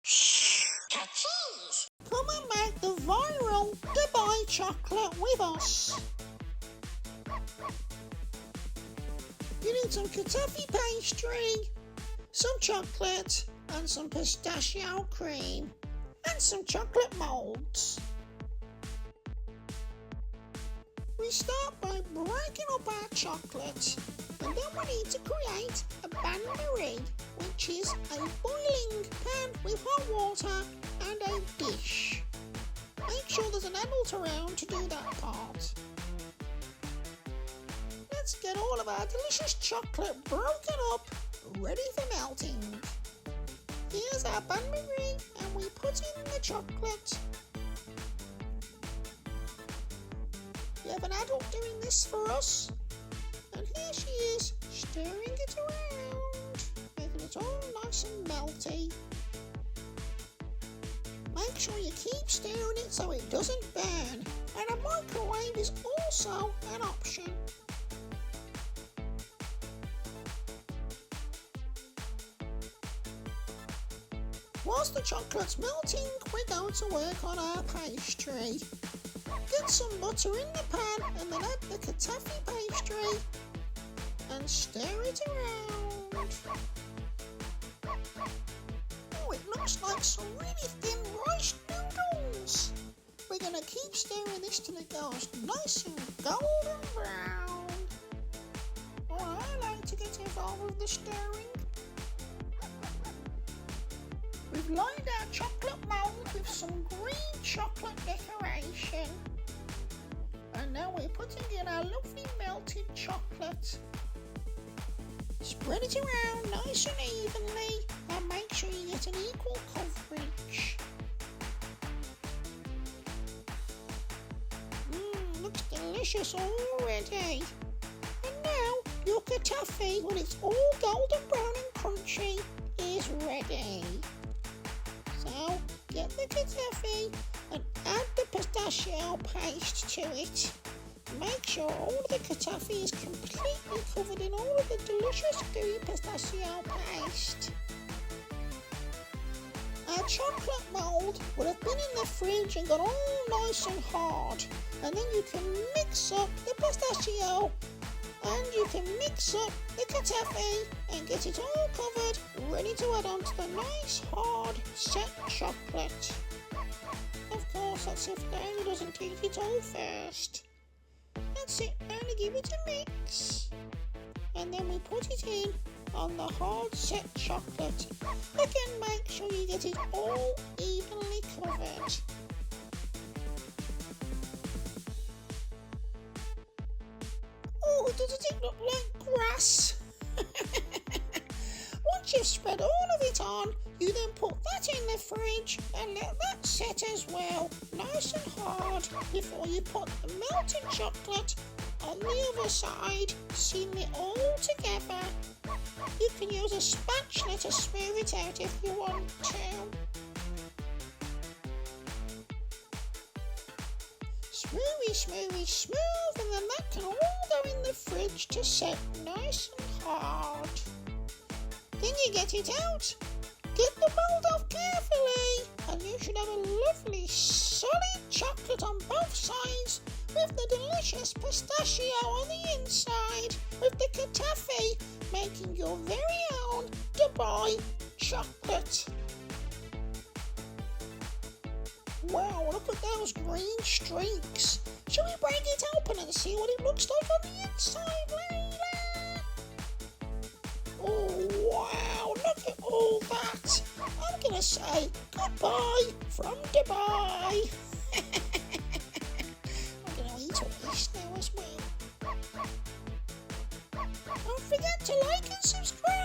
Cheese! Come and make the viral Dubai chocolate with us. You need some chocolatey pastry, some chocolate and some pistachio cream and some chocolate moulds. We start by breaking up our chocolate, and then we need to create a bain-marie, which is a boiling pan with hot water and a dish. Make sure there's an adult around to do that part. Let's get all of our delicious chocolate broken up, ready for melting. Here's our bain-marie, and we put in the chocolate. We have an adult doing this for us, and here she is, stirring it around, making it all nice and melty. Make sure you keep stirring it so it doesn't burn, and a microwave is also an option. Whilst the chocolate's melting, we're going to work on our pastry. Get some butter in the pan and then add the chocolatey pastry and stir it around. Oh, it looks like some really thin rice noodles. We're going to keep stirring this till it goes nice and golden brown. Oh, I like to get involved with the stirring. We've lined our chocolate mould with some green chocolate decoration. And now we're putting in our lovely melted chocolate. Spread it around nice and evenly and make sure you get an equal coverage. Looks delicious already. And now your chocolatey, when it's all golden brown and crunchy, is ready. So get the chocolatey and add the pistachio paste to it. Make sure all of the chocolatey is completely covered in all of the delicious gooey pistachio paste. Our chocolate mould would have been in the fridge and got all nice and hard, and then you can mix up the pistachio and you can mix up the chocolatey and get it all covered, ready to add on to the nice hard set chocolate. Of course, that's if Layla doesn't eat it all first. That's it, only give it a mix. And then we put it in on the hard set chocolate. Again, make sure you get it all evenly covered. Oh, doesn't it look like grass? Once you've spread all of it on, you then put that in the fridge and let that set as well, nice and hard, before you put the melted chocolate on the other side, seal it all together. You can use a spatula to smooth it out if you want to. Smoothie, smoothie, smooth, and then that can all go in the fridge to set nice and hard. Then you get it out, get the mould off carefully, and you should have a lovely solid chocolate on both sides with the delicious pistachio on the inside, with the chocolatey making your very own Dubai chocolate. Wow, look at those green streaks. Shall we break it open and see what it looks like on the inside, Layla? Oh wow, look at all that. I'm gonna say goodbye from Dubai. I'm gonna eat all this now as well. Don't forget to like and subscribe.